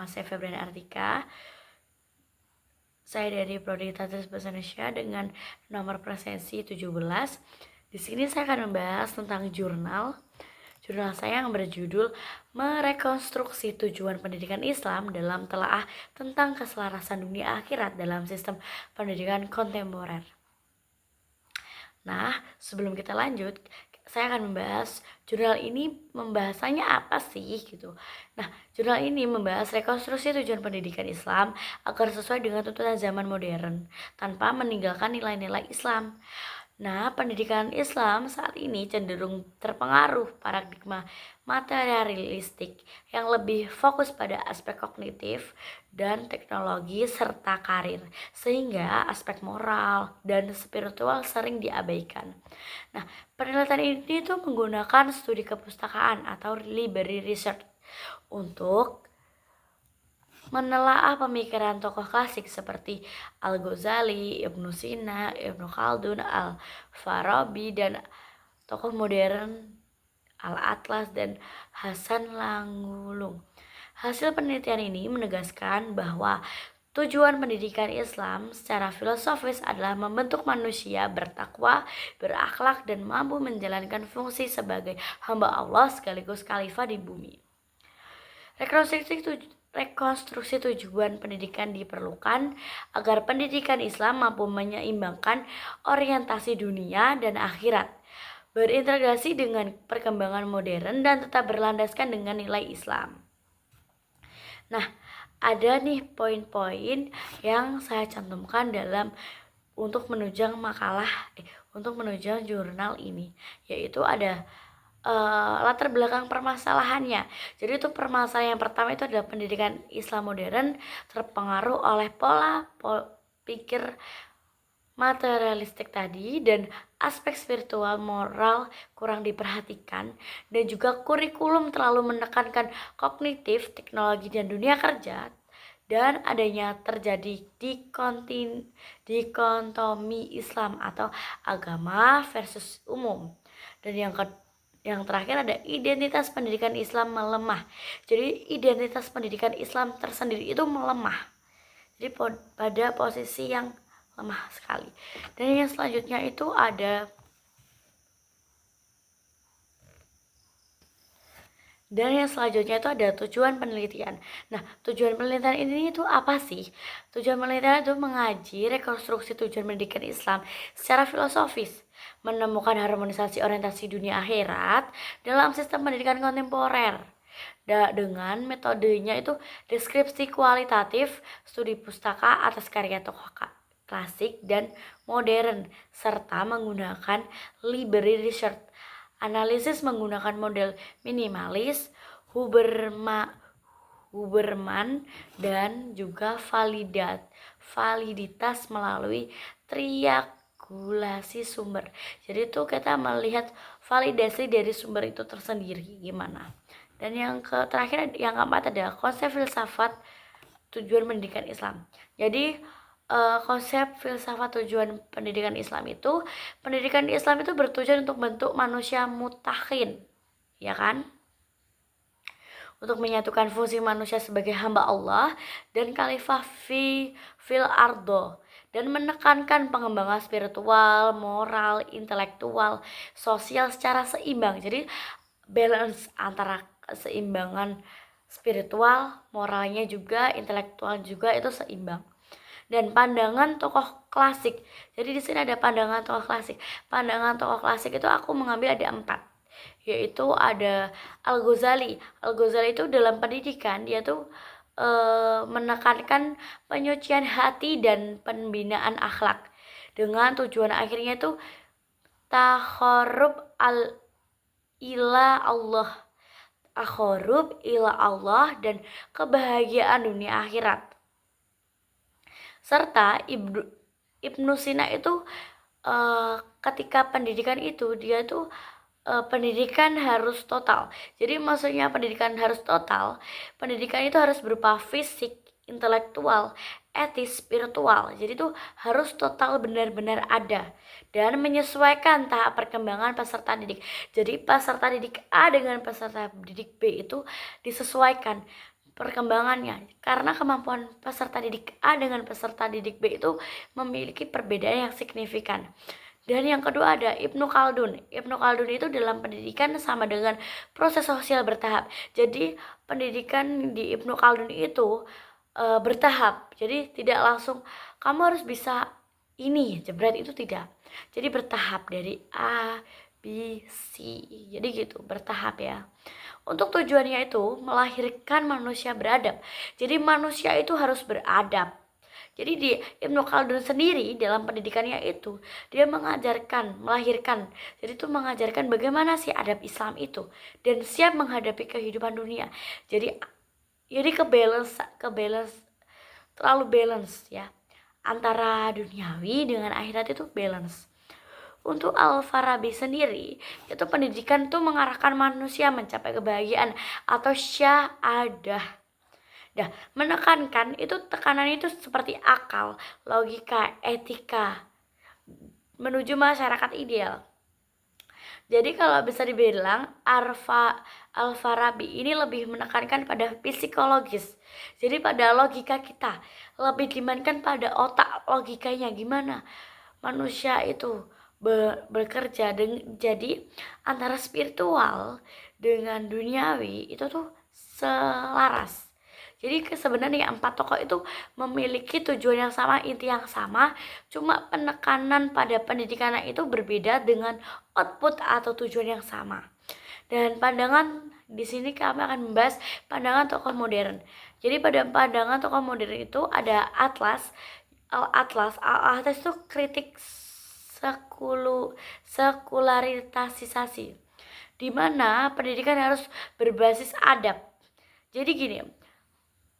saya Febriana Artika. Saya dari Prodi Literatur Bahasa Indonesia dengan nomor presensi 17. Di sini saya akan membahas tentang jurnal. Jurnal saya yang berjudul Merekonstruksi Tujuan Pendidikan Islam dalam Telaah tentang Keselarasan Dunia Akhirat dalam Sistem Pendidikan Kontemporer. Nah, sebelum kita lanjut, saya akan membahas jurnal ini membahasanya apa sih gitu. Nah, jurnal ini membahas rekonstruksi tujuan pendidikan Islam agar sesuai dengan tuntutan zaman modern tanpa meninggalkan nilai-nilai Islam. Nah, pendidikan Islam saat ini cenderung terpengaruh paradigma materialistik yang lebih fokus pada aspek kognitif dan teknologi serta karir, sehingga aspek moral dan spiritual sering diabaikan. Nah, penelitian ini tuh menggunakan studi kepustakaan atau library research untuk menelaah pemikiran tokoh klasik seperti Al-Ghazali, Ibnu Sina, Ibnu Khaldun, Al-Farabi, dan tokoh modern Al-Atlas dan Hasan Langulung. Hasil penelitian ini menegaskan bahwa tujuan pendidikan Islam secara filosofis adalah membentuk manusia bertakwa, berakhlak, dan mampu menjalankan fungsi sebagai hamba Allah sekaligus khalifah di bumi. Rekonstruksi tujuan pendidikan diperlukan agar pendidikan Islam mampu menyeimbangkan orientasi dunia dan akhirat, berintegrasi dengan perkembangan modern, dan tetap berlandaskan dengan nilai Islam. Nah, ada nih poin-poin yang saya cantumkan dalam untuk menunjang jurnal ini, yaitu ada latar belakang permasalahannya. Jadi itu permasalahan yang pertama itu adalah pendidikan Islam modern terpengaruh oleh pola pikir materialistik tadi dan aspek spiritual moral kurang diperhatikan, dan juga kurikulum terlalu menekankan kognitif, teknologi, dan dunia kerja, dan adanya terjadi dikotomi Islam atau agama versus umum. Dan yang terakhir ada identitas pendidikan Islam melemah. Jadi identitas pendidikan Islam tersendiri itu melemah. Jadi pada posisi yang lemah sekali. Dan yang selanjutnya itu ada tujuan penelitian. Nah, tujuan penelitian ini itu apa sih? Tujuan penelitian itu mengaji rekonstruksi tujuan pendidikan Islam secara filosofis, menemukan harmonisasi orientasi dunia akhirat dalam sistem pendidikan kontemporer. Dengan metodenya itu deskripsi kualitatif, studi pustaka atas karya tokoh klasik dan modern, serta menggunakan library research. Analisis menggunakan model minimalis, Huberman, dan juga validitas melalui triangulasi sumber. Jadi itu kita melihat validasi dari sumber itu tersendiri gimana. Dan yang terakhir, yang keempat adalah konsep filsafat tujuan pendidikan Islam. Jadi konsep filsafat tujuan pendidikan Islam itu, pendidikan Islam itu bertujuan untuk bentuk manusia mutakin, ya kan? Untuk menyatukan fungsi manusia sebagai hamba Allah dan khalifah fil ardo, dan menekankan pengembangan spiritual, moral, intelektual, sosial secara seimbang. Jadi balance antara keseimbangan spiritual, moralnya juga, intelektual juga itu seimbang. Dan pandangan tokoh klasik. Jadi di sini ada pandangan tokoh klasik. Pandangan tokoh klasik itu aku mengambil ada 4. Yaitu ada Al-Ghazali. Al-Ghazali itu dalam pendidikan dia tuh menekankan penyucian hati dan pembinaan akhlak dengan tujuan akhirnya itu takharrub ila Allah dan kebahagiaan dunia akhirat. Serta Ibnu Sina itu ketika pendidikan itu dia tuh pendidikan harus total. Jadi maksudnya pendidikan harus total, pendidikan itu harus berupa fisik, intelektual, etis, spiritual. Jadi itu harus total, benar-benar ada dan menyesuaikan tahap perkembangan peserta didik. Jadi peserta didik A dengan peserta didik B itu disesuaikan. perkembangannya, karena kemampuan peserta didik A dengan peserta didik B itu memiliki perbedaan yang signifikan. Dan yang kedua ada Ibnu Khaldun. Ibnu Khaldun itu dalam pendidikan sama dengan proses sosial bertahap. Jadi pendidikan di Ibnu Khaldun itu bertahap. Jadi tidak langsung kamu harus bisa ini, jebret, itu tidak. Jadi bertahap dari A, B, C. Jadi gitu, bertahap ya. Untuk tujuannya itu melahirkan manusia beradab. Jadi manusia itu harus beradab. Jadi di Ibnu Khaldun sendiri dalam pendidikannya itu dia melahirkan. Jadi itu mengajarkan bagaimana sih adab Islam itu dan siap menghadapi kehidupan dunia. Jadi ke balance terlalu balance ya. Antara duniawi dengan akhirat itu balance. Untuk Al-Farabi sendiri, itu pendidikan tuh mengarahkan manusia mencapai kebahagiaan atau syaadah. Dah, menekankan itu tekanan itu seperti akal, logika, etika menuju masyarakat ideal. Jadi kalau bisa dibilang Al-Farabi ini lebih menekankan pada psikologis. Jadi pada logika kita, lebih dimainkan pada otak logikanya gimana manusia itu bekerja. Jadi antara spiritual dengan duniawi itu tuh selaras. Jadi sebenarnya 4 tokoh itu memiliki tujuan yang sama, inti yang sama, cuma penekanan pada pendidikan itu berbeda dengan output atau tujuan yang sama. Dan pandangan di sini kami akan membahas pandangan tokoh modern. Jadi pada pandangan tokoh modern itu ada Atlas itu kritik sekularitasisasi, di mana pendidikan harus berbasis adab. Jadi gini,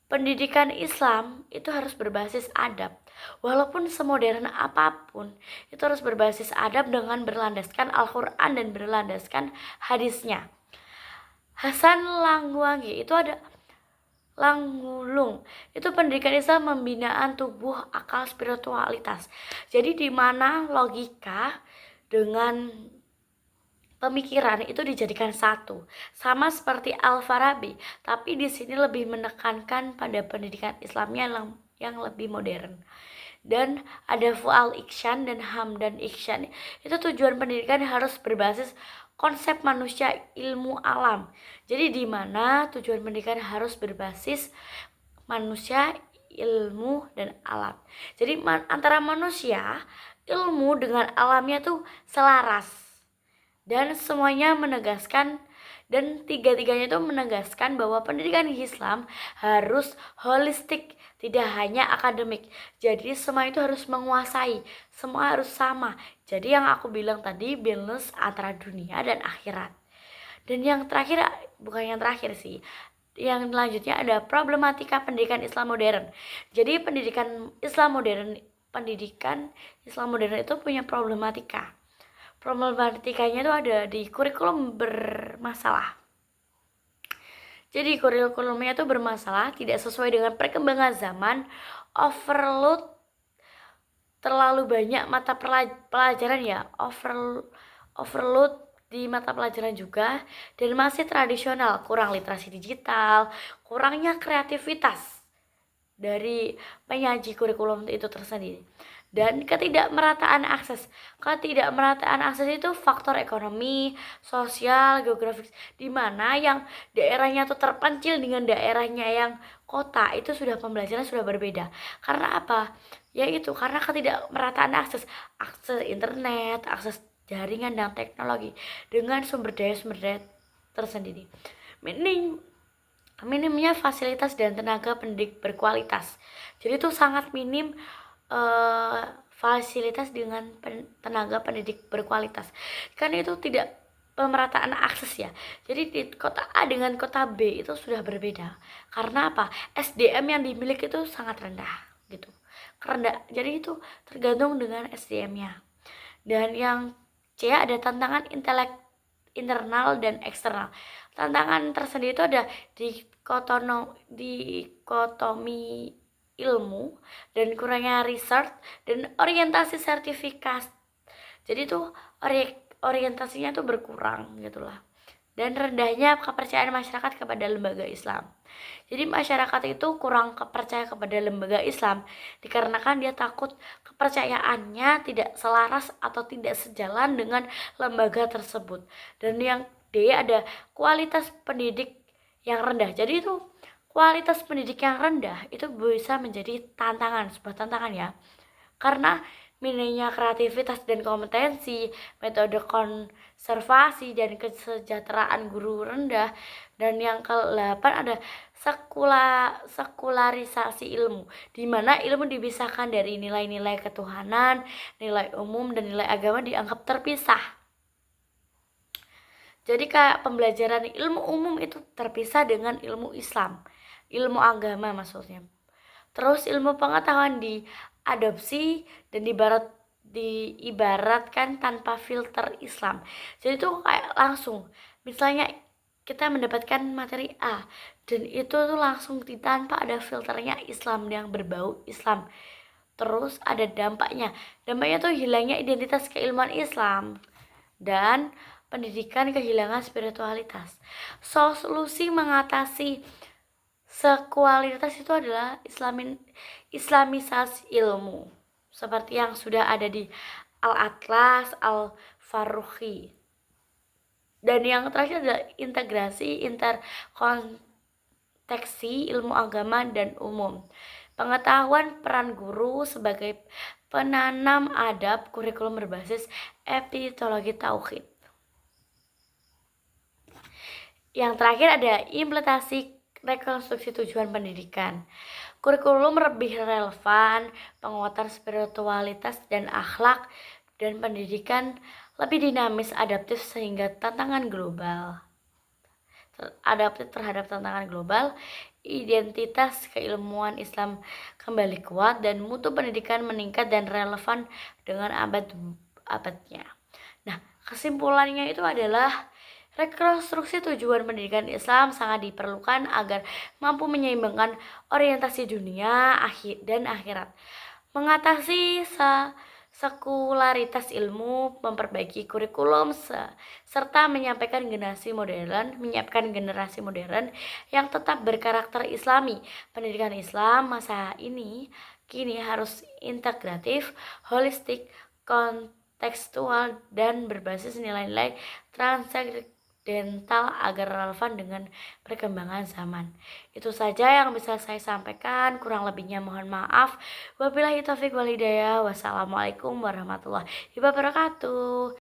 pendidikan Islam itu harus berbasis adab. Walaupun semodern apapun, itu harus berbasis adab dengan berlandaskan Al-Quran dan berlandaskan hadisnya. Hasan Langwangi itu ada Langgulung, itu pendidikan Islam pembinaan tubuh, akal, spiritualitas. Jadi di mana logika dengan pemikiran itu dijadikan satu, sama seperti Al-Farabi, tapi di sini lebih menekankan pada pendidikan Islamnya yang lebih modern. Dan ada Fu'al Ikhsan dan Hamdan Ikhsan. Itu tujuan pendidikan harus berbasis konsep manusia, ilmu alam. Jadi di mana tujuan pendidikan harus berbasis manusia, ilmu, dan alam. Jadi antara manusia, ilmu dengan alamnya tuh selaras. Dan semuanya menegaskan, dan tiga-tiganya itu menegaskan bahwa pendidikan Islam harus holistik, tidak hanya akademik. Jadi semua itu harus menguasai, semua harus sama. Jadi yang aku bilang tadi, balance antara dunia dan akhirat. Dan yang terakhir, bukan yang terakhir sih, yang selanjutnya ada problematika pendidikan Islam modern. Jadi pendidikan Islam modern itu punya problematika. Problematikanya itu ada di kurikulum bermasalah. Jadi kurikulumnya itu bermasalah, tidak sesuai dengan perkembangan zaman, overload, terlalu banyak mata pelajaran ya, overload di mata pelajaran juga, dan masih tradisional, kurang literasi digital, kurangnya kreativitas dari penyaji kurikulum itu tersendiri. Dan ketidakmerataan akses itu faktor ekonomi, sosial, geografis, di mana yang daerahnya tuh terpencil dengan daerahnya yang kota itu sudah pembelajaran sudah berbeda. Karena apa? Yaitu karena ketidakmerataan akses internet, akses jaringan dan teknologi dengan sumber daya tersendiri. Minimnya fasilitas dan tenaga pendidik berkualitas. Jadi itu sangat minim fasilitas dengan tenaga pendidik berkualitas. Kan itu tidak pemerataan akses ya. Jadi di kota A dengan kota B itu sudah berbeda. Karena apa? SDM yang dimiliki itu sangat rendah gitu. Jadi itu tergantung dengan SDM-nya. Dan yang C ada tantangan internal dan eksternal. Tantangan tersendiri itu ada dikotomi ilmu dan kurangnya research dan orientasi sertifikat. Jadi tuh orientasinya tuh berkurang gitulah. dan rendahnya kepercayaan masyarakat kepada lembaga Islam. Jadi masyarakat itu kurang percaya kepada lembaga Islam dikarenakan dia takut kepercayaannya tidak selaras atau tidak sejalan dengan lembaga tersebut. Dan yang D ada kualitas pendidik yang rendah. Jadi itu kualitas pendidik yang rendah itu bisa menjadi tantangan, sebuah tantangan ya. Karena minimnya kreativitas dan kompetensi, metode konservasi dan kesejahteraan guru rendah, dan yang ke-8 ada sekularisasi ilmu, di mana ilmu dipisahkan dari nilai-nilai ketuhanan, nilai umum dan nilai agama dianggap terpisah. Jadi kayak pembelajaran ilmu umum itu terpisah dengan ilmu Islam, ilmu agama maksudnya. Terus ilmu pengetahuan diadopsi dan diibaratkan tanpa filter Islam. Jadi itu kayak langsung, misalnya kita mendapatkan materi A dan itu tuh langsung tanpa ada filternya Islam yang berbau Islam. Terus ada dampaknya tuh hilangnya identitas keilmuan Islam dan pendidikan kehilangan spiritualitas. Solusi mengatasi sekualitas itu adalah islamisasi ilmu seperti yang sudah ada di Al-Atlas Al-Farruhi. Dan yang terakhir adalah integrasi interkonteksi ilmu agama dan umum. Pengetahuan peran guru sebagai penanam adab kurikulum berbasis epistemologi tauhid. Yang terakhir ada implementasi rekonstruksi tujuan pendidikan. Kurikulum lebih relevan, penguatan spiritualitas dan akhlak, dan pendidikan lebih dinamis, adaptif sehingga adaptif terhadap tantangan global, identitas keilmuan Islam kembali kuat, dan mutu pendidikan meningkat dan relevan dengan abad-abadnya. Nah, kesimpulannya itu adalah rekonstruksi tujuan pendidikan Islam sangat diperlukan agar mampu menyeimbangkan orientasi dunia dan akhirat, mengatasi sekularitas ilmu, memperbaiki kurikulum, serta menyiapkan generasi modern yang tetap berkarakter Islami. Pendidikan Islam masa ini kini harus integratif, holistik, kontekstual, dan berbasis nilai-nilai transaksi dental agar relevan dengan perkembangan zaman. Itu saja yang bisa saya sampaikan, kurang lebihnya mohon maaf. Wabillahi taufiq wal hidayah. Wassalamualaikum warahmatullahi wabarakatuh.